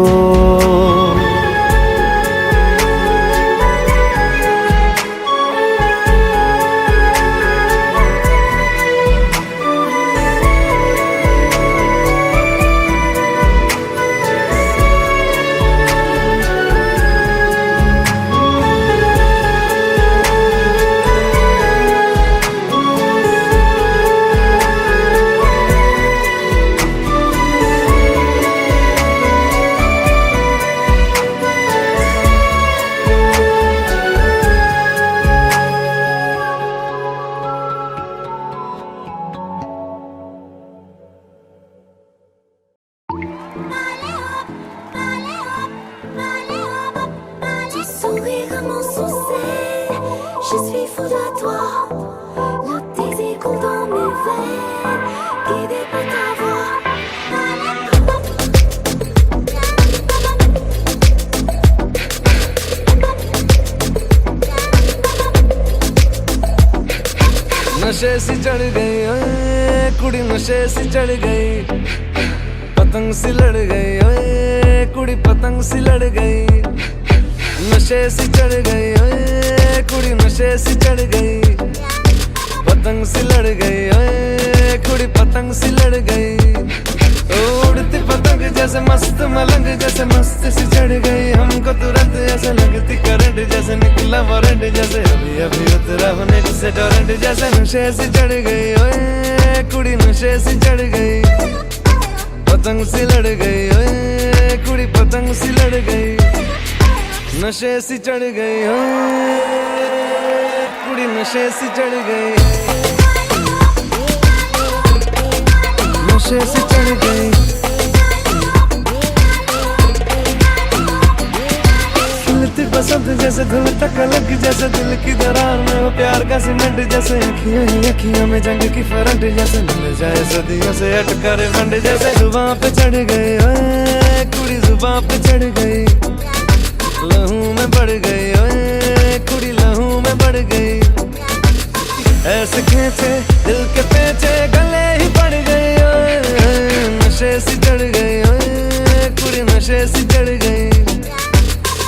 Speaker 3: Je suis fou de toi, le tes échos dans mes veines, guidé par ta voix.
Speaker 2: नशे सी चढ़ गई ओए कुड़ी, नशे सी चढ़ गई, पतंग सी लड़ गई ओए कुड़ी, पतंग सी लड़ गई, नशे सी चढ़ गई ओए कुड़ी, नशे सी चढ़ गई, पतंग सी लड़ गई ओए कुड़ी, पतंग सी लड़ गई, उड़ती पतंग जैसे मस्त मलंग जैसे मस्त सी चढ़ गई, हमको तुरंत ऐसे लगती करंट जैसे निकला वारंट, जैसे अभी अभी उतरा होने से टोरेंट, जैसे नशे सी चढ़ गई ओए कुड़ी, नशे सी चढ़ गई, पतंग सी लड़ गई ओए कुड़ी पतंग सी लड़ गई, नशे सी चढ़ गई ओए कुड़ी नशे सी चढ़ गई, नशे सी चढ़ गई। खिलती पसंद जैसे धुल तक अलग, जैसे दिल की दरार में वो प्यार का सीमेंट, जैसे अखियां ही अखियां में जंग की फरंट, जैसे मिल जाए सदियों से अटका रे फंड, जैसे जुबां पे चढ़ गई ओए कुड़ी जुबां पे चढ़ गई, लहू में बढ़ गई ओए कुड़ी लहू में बढ़ गई, ऐसे खींचे दिल के पेचे गले ही पड़ गई ओए, नशे सी चढ़ गई ओए कुड़ी नशे सी चढ़ गई,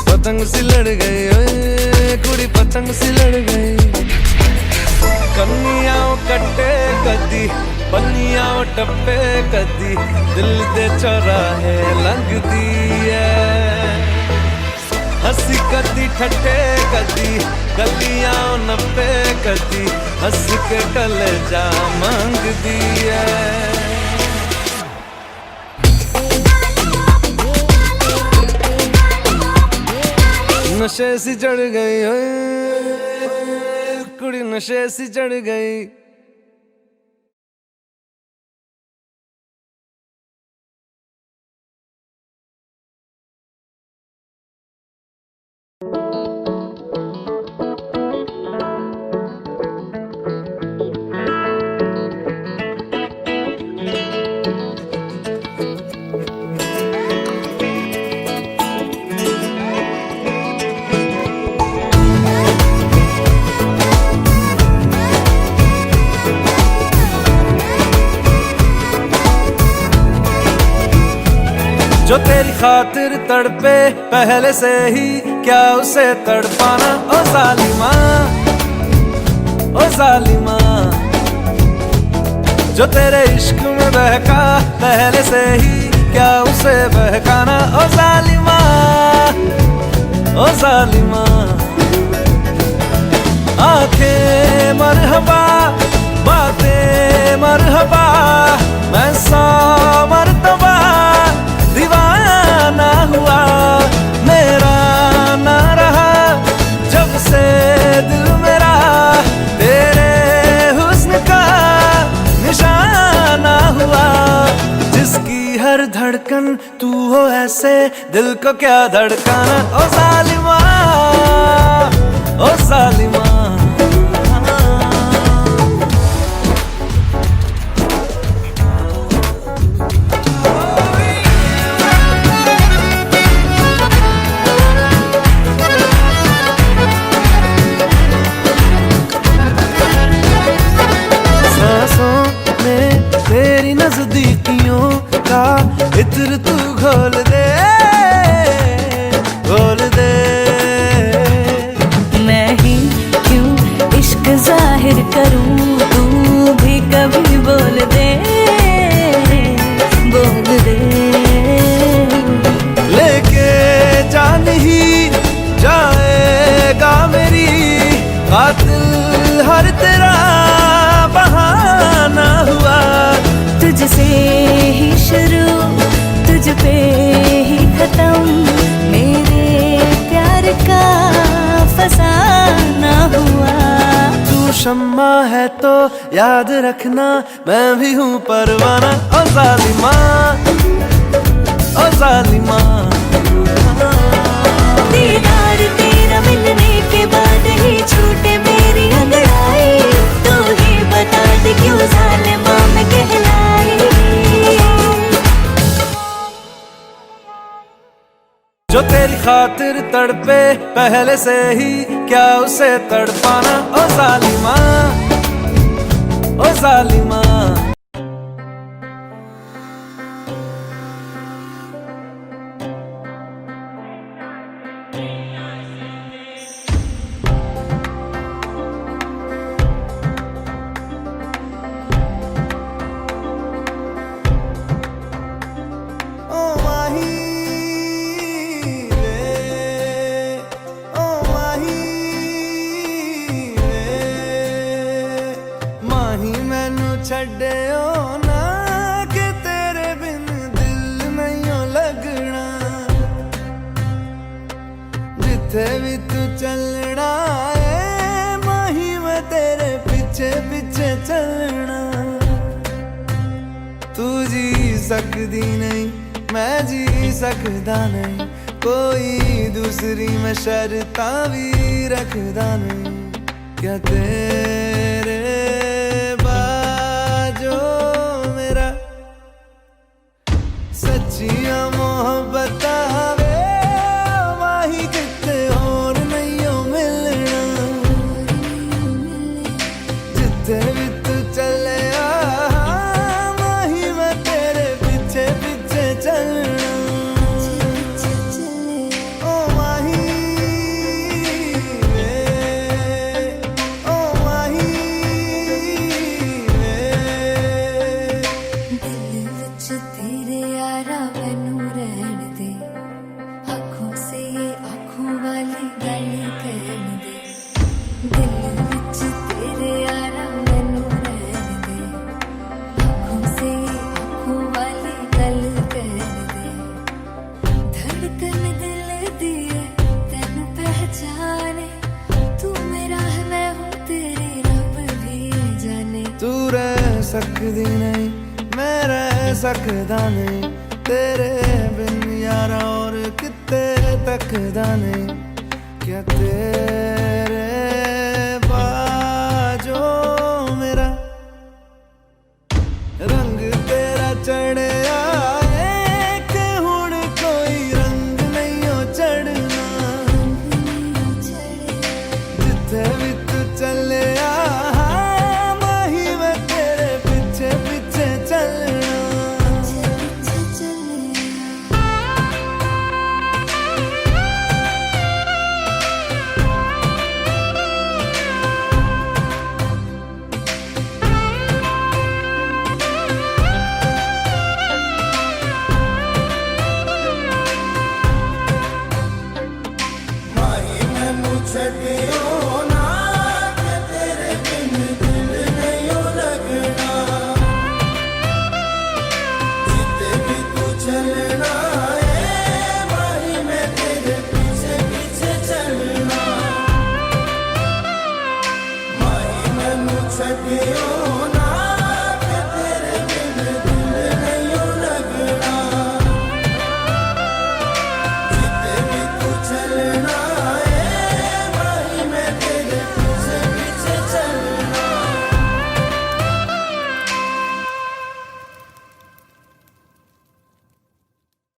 Speaker 2: पतंग सी लड़ गई ओए कुड़ी पतंग सी लड़ गई। कन्नियां कट्टे कदी बन्नियां टप्पे कदी, दिल दे चौराहे लंघदी है, हंसी कदी ठट्टे कदी गलियां नप्पे कदी, हंस के कलेजा मांगदी है। नशे सी चढ़ गई ओए कुड़ी नशे सी चढ़ गई। जो तेरी खातिर तड़पे पहले से ही क्या उसे तड़पाना, ओ जालिमा ओ जालिमा, जो तेरे इश्क में बहका पहले से ही क्या उसे बहकाना, ओ जालिमा ओ जालिमा। आंखें मरहबा बातें मरहबा, मैं 100 मरतबा दीवाना हुआ, मेरा ना रहा जब से दिल मेरा तेरे हुस्न का निशाना हुआ, जिसकी हर धड़कन तू हो ऐसे दिल को क्या धड़काना, ओ जालिमा ओ जालिमा। नजदीकियों का इत्र तू घोल दे घोल दे,
Speaker 8: मैं ही क्यों इश्क जाहिर करूं, तू भी कभी बोल दे बोल दे।
Speaker 2: लेके जान ही जाएगा मेरी कातिल हर तेरा बहाना हुआ,
Speaker 8: तुझसे ही शुरू तुझ पे ही खत्म, मेरे प्यार का फसाना हुआ।
Speaker 2: तू शम्मा है तो याद रखना मैं भी हूँ परवाना, ओ जालिमा ओ जालिमा।
Speaker 8: दीदार तेरा मिलने के बाद ही छूटे मेरी अंगड़ाई, तू ही बता दे क्यों जालिमा मैं कहलाई।
Speaker 2: जो तेरी खातिर तड़पे पहले से ही क्या उसे तड़पाना, ओ जालिमा ओ जालिमा। छड्डियो ना कि तेरे बिन दिल चलना है माही, मैं तेरे पीछे पीछे चलना। तू जी सकदी नहीं, मैं जी सकदा नहीं, कोई दूसरी मैं शर्तां भी रखदा नहीं। क्या तेरे बाजो मेरा सच्चियां मोहब्बत वे माही, किते होर नहीं हो मिलना। जिथे भी तू चले माही, मैं तेरे पीछे पीछे चलना। ओ माही वे, ओ माही वे।
Speaker 8: दिल विच तेरे यारा मैनू रहन दे, आँखों से आँखों वाली गल कहन दे। दिल विच तेरे यारा मैनू रहन दे, आँखों से आँखों वाली गल कहन दे। धड़कन दिल दी है तैनू पहचाने, तू मेरा है मैं हूँ तेरी, रब भी जाने।
Speaker 2: तू रह सकदी नहीं, मैं रह सकदा नहीं, तेरे बिन यारा और किते तकदा नहीं। क्या तेरे बाजो मेरा रंग तेरा चढ़े आए, कि हुण कोई रंग नहीं हो चढ़ना। जिथे भी तू चले माही, मैं तेरे पीछे पीछे चलना।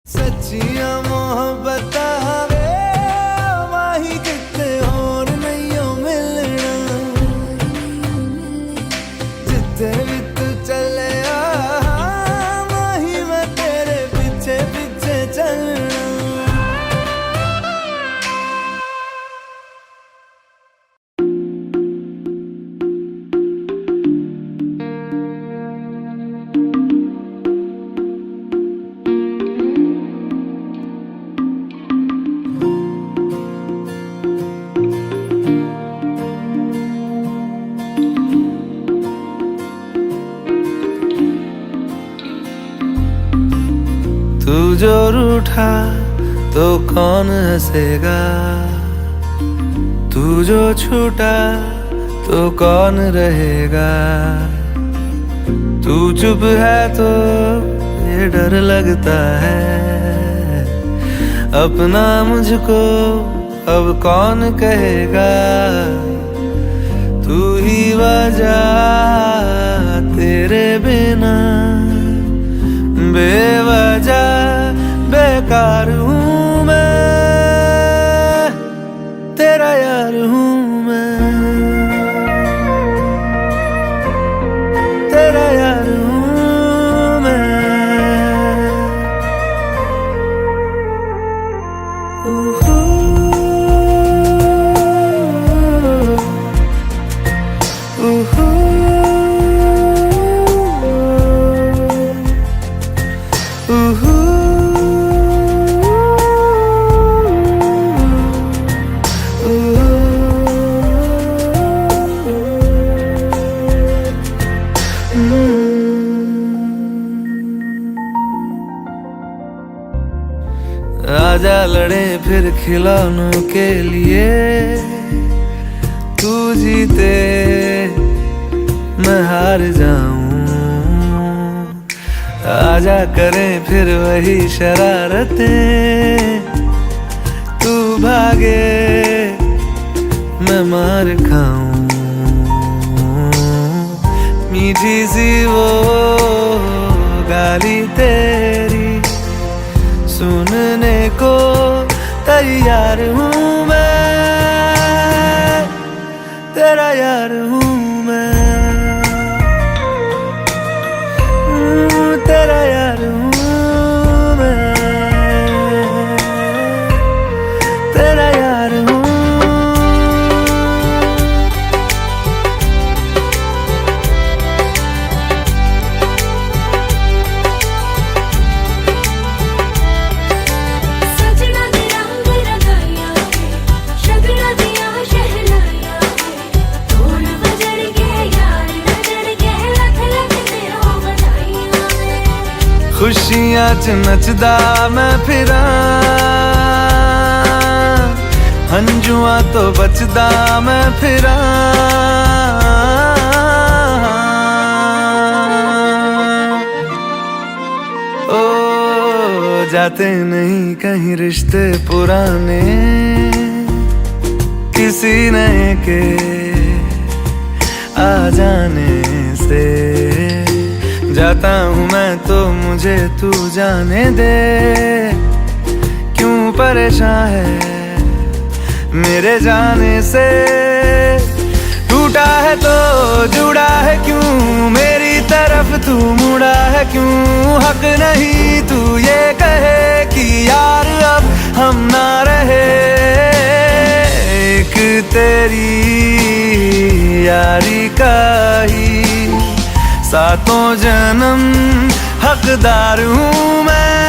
Speaker 2: सच्चियां मोहब्बत वे माही, किते होर नहीं हो मिलना। जिथे भी तू चले माही, मैं तेरे पीछे पीछे चलना। तू जो रूठा तो कौन हंसेगा, तू जो छूटा तो कौन रहेगा। तू चुप है तो ये डर लगता है, अपना मुझको अब कौन कहेगा। तू ही वजह, तेरे बिना बेवजह बेकार हूँ मैं, तेरा यार हूँ मैं, तेरा यार हूँ मैं। आजा लड़े फिर खिलौनों के लिए, तू जीते मैं हार जाऊं। आजा करें फिर वही शरारतें, तू भागे मैं मार खाऊं। मीठी सी वो गाली तेरी सुनने को तैयार हूँ मैं, तेरा यार हूँ मैं, तेरा यार हूँ मैं, तेरा यार हूँ। खुशियां च नचदा मैं फिरा, हंजुआ तो बचदा मैं फिरा। ओ जाते नहीं कहीं रिश्ते पुराने, किसी नए के आ जाने से। जाता हूँ मैं तो मुझे तू जाने दे, क्यों परेशान है मेरे जाने से। टूटा है तो जुड़ा है क्यों, मेरी तरफ तू मुड़ा है क्यों। हक नहीं तू ये कहे कि यार अब हम ना रहे, एक तेरी यारी का ही सातों जन्म हकदार हूँ मैं।